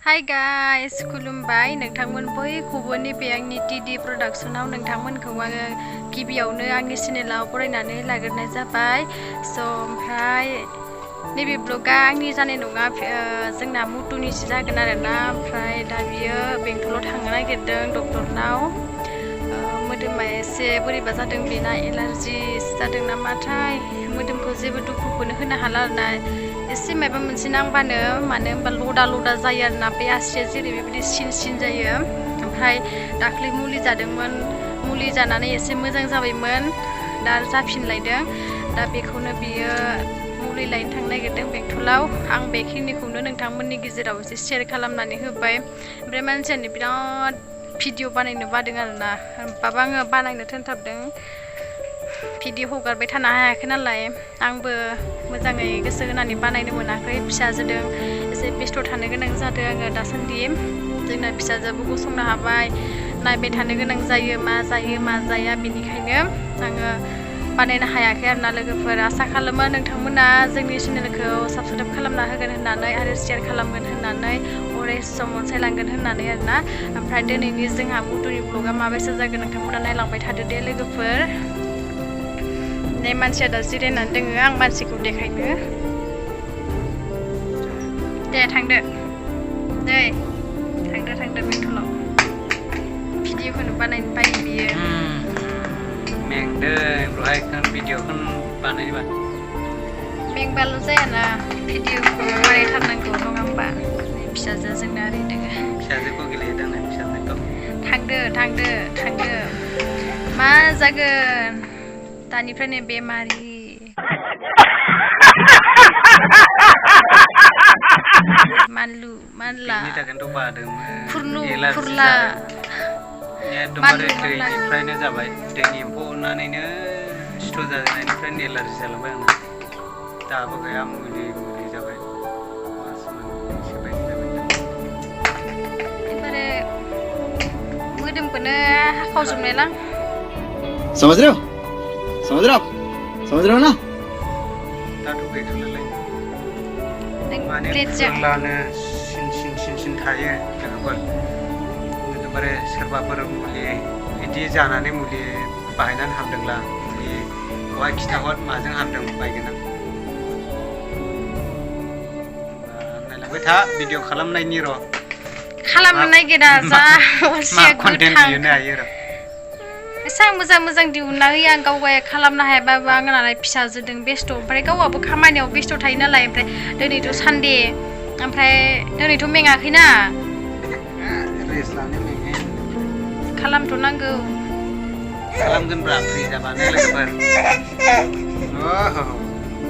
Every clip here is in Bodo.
Hi guys, खुलुमबाय नोंथांमोन बयखौबो नैबे आंनि टीडी प्रडाक्शनाव नोंथांमोनखौ आङो गिबियावनो आंनि चेनेलाव बरायनानै लाग्रोनाय जाबाय। ओमफ्राय नैबे ब्लगा आंनि जानाय नङा, जोंना मुटुनिसो जागोन आरोना। ओमफ्राय दा बियो बेंटलाव थांनो नागिरदों डक्टरनाव। मोदोमा एसे बोरैबा जादों, बेना एलार्जि जादों नामाथाय। मोदोमखौ जेबो दुखुखौनो होनो हाला आरोना। एसे माबा मोनसे नांबानो मानो होनबा लदा लदा जायो आरोना, बे आसिया जेरै बेबायदि सिन सिन जायो। ओमफ्राय दाख्लै मुलि जादोंमोन, मुलि जानानै एसे मोजां जाबायमोन, दा जाफिनलायदों। दा बेखौनो बियो मुलि लायनो थांनो नागिरदों बेंटलाव। आं बेखिनिखौनो नोंथांमोननि गेजेराव एसे शेयार खालामनानै होबाय। ओमफ्राय मानसियानो बिराद भिडिअ बानायनो बादों आरोना, होमबाबो आङो बानायनो थोनथाबदों। भिडिअ हगारबाय थानो हायाखै नालाय, आंबो मोजाङै गोसो होनानै बानायनो मोनाखै। फिसाजोदों एसे बेस्थ' थानो गोनां जादों आङो दासान्दि। जोंना फिसाजोआबो गसंनो हाबाय, नायबाय थानो गोनां जायो, मा जायो मा जाया। बेनिखायनो आङो बानायनो हायाखै आरोना। लोगोफोर, आसा खालामो नोंथांमोना जोंनि चेनेलखौ साबसक्राइब खालामना होगोन होननानै आरो शेयार खालामगोन होननानै, अराय सम अनसायलांगोन होननानै आरोना। ओमफ्राय दिनैनि जोंहा मुटुनि ब्लगा माबायसा जागोन नोंथांमोना नायलांबाय थादो दे लोगोफोर। मानसिया दा जिरायनानै दोङो, आं मानसिखौ देखायनो। दे थांदो, दे थांदो बेंटलाव। भिडिअखौनो बानायनो बायो बियो। मेंदों बेवहाय भिडिअखौ बानायबा। मेंबाल' जायाना, भिडिअखौ बानायथारनांगौ नङा होमबा। फिसाजो जोंना ओरै दोङो। फिसाजोखौ गेलेहोदों ना फिसाजोखौ? थांदो मा जागोन दानिफ्रायनो बेमारि। मानलु मानला खुरला एकदमबारे दैनिफ्रायनो जाबाय। दैनि एम्फौ अरनानैनो सिथर जानायनिफ्रायनो एलार्जि जालांबाय आंना। दाबो गैया, मुलि जाबाय, मास मोननैसो बायदि जाबाय। एबारे मोदोमखौनो हाखावजोबनायलां। समझ रहे हो ना? दाथ' गैथ'लालाय माने फुरलानो सिन थायो लोगोफोर। एकदमबारे सोरबाफोर मुलि बिदि जानानै मुलि बाहायनानै हामदोंब्ला मुलिखौहाय खिथाहर, माजों हामदों बायगोन आं। नायलांबाय था, भिडिअ खालामनायनि र'। खालामनो नागिरा जा अलसिया कन्टेन्ट दिहुननो हायो र'। एसां मोजां दिहुनना होयो आं, गावगाया खालामनो हायाबाबो। आं नालाय फिसाजोदों बेस्थ', ओमफ्राय गावआबो खामानियाव बेस्थ' थायो नालाय। ओमफ्राय दिनैथ' सानडे, ओमफ्राय दिनैथ' मेङाखैना, रेस्ट लानो मेङो। खालामथ'नांगौ। खालामगोनब्रा फ्रि जाबानो लोगोफोर।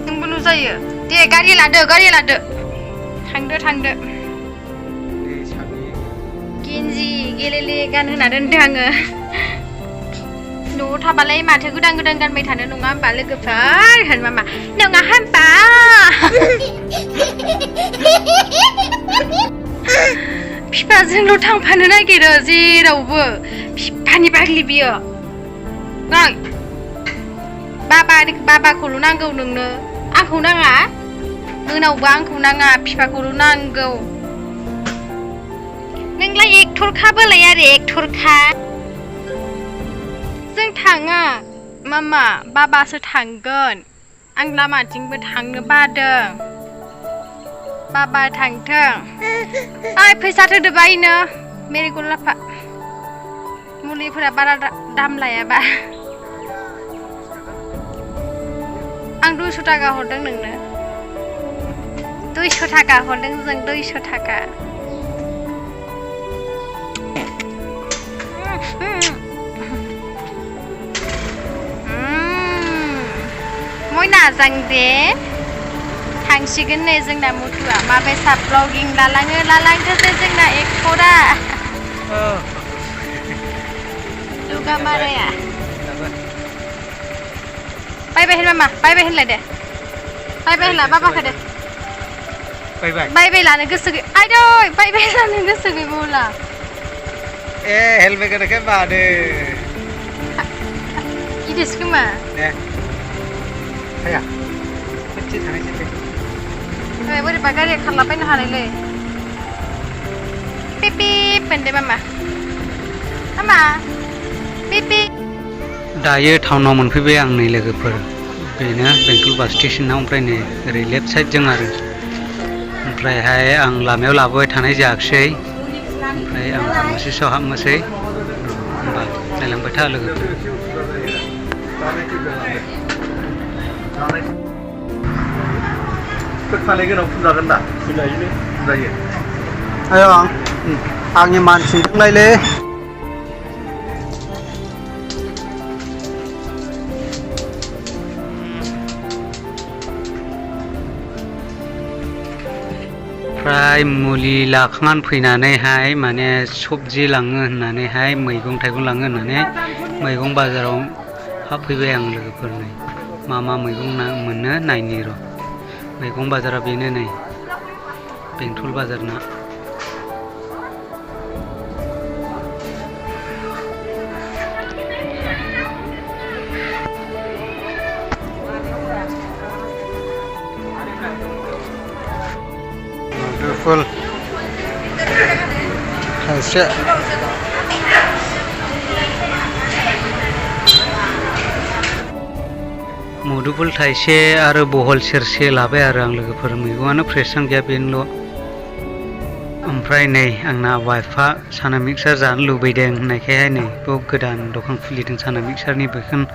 नोंबो नुजायो। दे गारि लादो थांदो। गिन्जि गेलेले गानहोना दोनदों आङो। न'आव थाबालाय माथो गोदान गानबाय थानो, नङा होमबा लोगोफोर? होनबा नङा होमबा? बिफाजोंल' थांफानो नागिरो जेरावबो। बिफानि बाग्लि बियो। बाबाखौल' नांगौ नोंनो, आंखौ नाङा। मोनावबो आंखौ नाङा, बिफाखौल' नांगौ। नोंलाय एक्टरखाबोलाय आरो एक्टरखा। जों थाङा मामा, बाबासो थांगोन। आं लामाथिंबो थांनो बादों। बाबा थांथों। फैसा होदो बायनो मेरिगल लाफा। मुलिफोरा बारा दाम लायाबा। आं 200 थाखा हरदों नोंनो। 200 थाखा हरदों जों, 200 थाखा। मयना जां दे थांसिगोन नै जोंना मुटुआ। माबायसा ब्लगिं लालांथोसै जोंना एक्टरा। दुगा माराया बायबाय होन मामा, बायबाय होनलाय दे। बायबाय होनला बाबाखौ दे। बायबाय लानो गोसो आयदै, बायबाय लानो गोसो गैबावला। हेलमेट गोनांखाय बादो। गिदिरसो खोमा। हाया खनसे थांनायसै। बोरैबा गारिया खारलाबायनो हानायलै। पेन्दे मामा मामा पिपि दायो टाउनाव मोनफैबाय आं नै लोगोफोर बेनो बेंटल बास स्टेशनाव ओमफ्राय नै ओरै लेफ्ट साइडजों आरो ओमफ्रायहाय आं लामायाव लाबोबाय थानाय जायाखिसै ओमफ्राय आं फार्मासिसआव हाबनोसै होमबा नायलांबाय था लोगोफोर फालिगोनाव फुनजागोन दा फुनजायो आय आंनि मानसिजोंलायलै ओमफ्राय मुलि लाखांनानै फैनानैहाय माने सबजि लाङो होननानैहाय मैगं थाइगं लाङो होननानै मैगं बाजाराव हाबफैबाय आं लोगोफोरनो मा मा मैगं मोनो नायनि र' मैगं बाजारा बेनो नै बेंटल बाजारना full थाइसे मुदुफुल थाइसे आरो बहल सेरसे लाबाय आरो आं लोगोफोर मैगङानो फ्रेशआनो गैया बेनोल' ओमफ्राय नै आंना वाइफआ साना मिक्सार जानो लुबैदों होननायखायहाय नै बेयाव गोदान दखान खुलिदों साना मिक्सारनि बेखौनो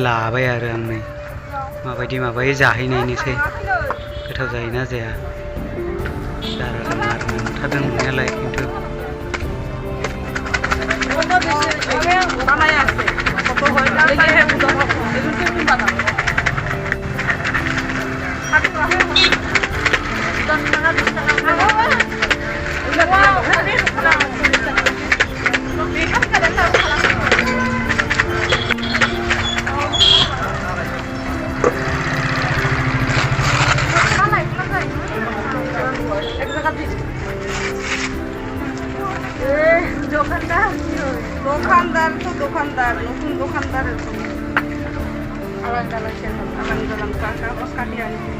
लाबाय आरो आं नै माबायदि जाहैनायनोसै गोथाव जायोना जाया जादों आरो मोनथारदों मोननायालाय खिन्थु দোকানদার তো দোকানদার নতুন দোকানদার আলাদা টাকা কাটিয়ে আনছি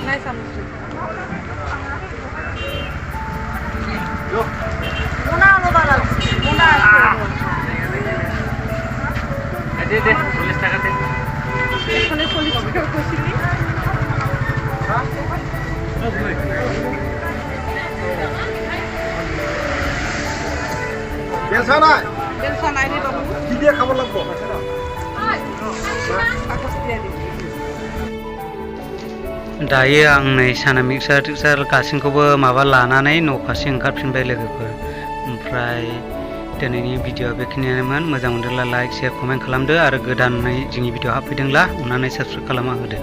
নাই সামনে মোনা আলাদা লাগছে মোনা দে 40 টাকা দে এখানে 40 টাকা কইছিলি বেলসা নাই রে বাবু কি দিয়ে খাবার লাগবো दायो आं नै साना मिक्सार गासैखौबो माबा लानानै न' फारसे ओंखारफिनबाय लोगोफोर ओमफ्राय दिनैनि भिडिअआ बेखिनियानोमोन मोजां मोनदोंब्ला लाइक शेयार कमेन्ट खालामदो आरो गोदानै जोंनि भिडिअ हाबफैदोंब्ला अननानै साबस्क्राइब खालामना होदो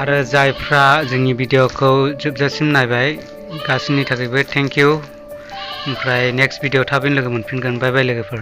आरो जायफ्रा जोंनि भिडिअखौ जोबजासिम नायबाय गासैनि थाखायबो थेंक इउ ओमफ्राय नेक्स्ट भिडिअ थाबैनो लोगो मोनफिनगोन बाय बाय लोगोफोर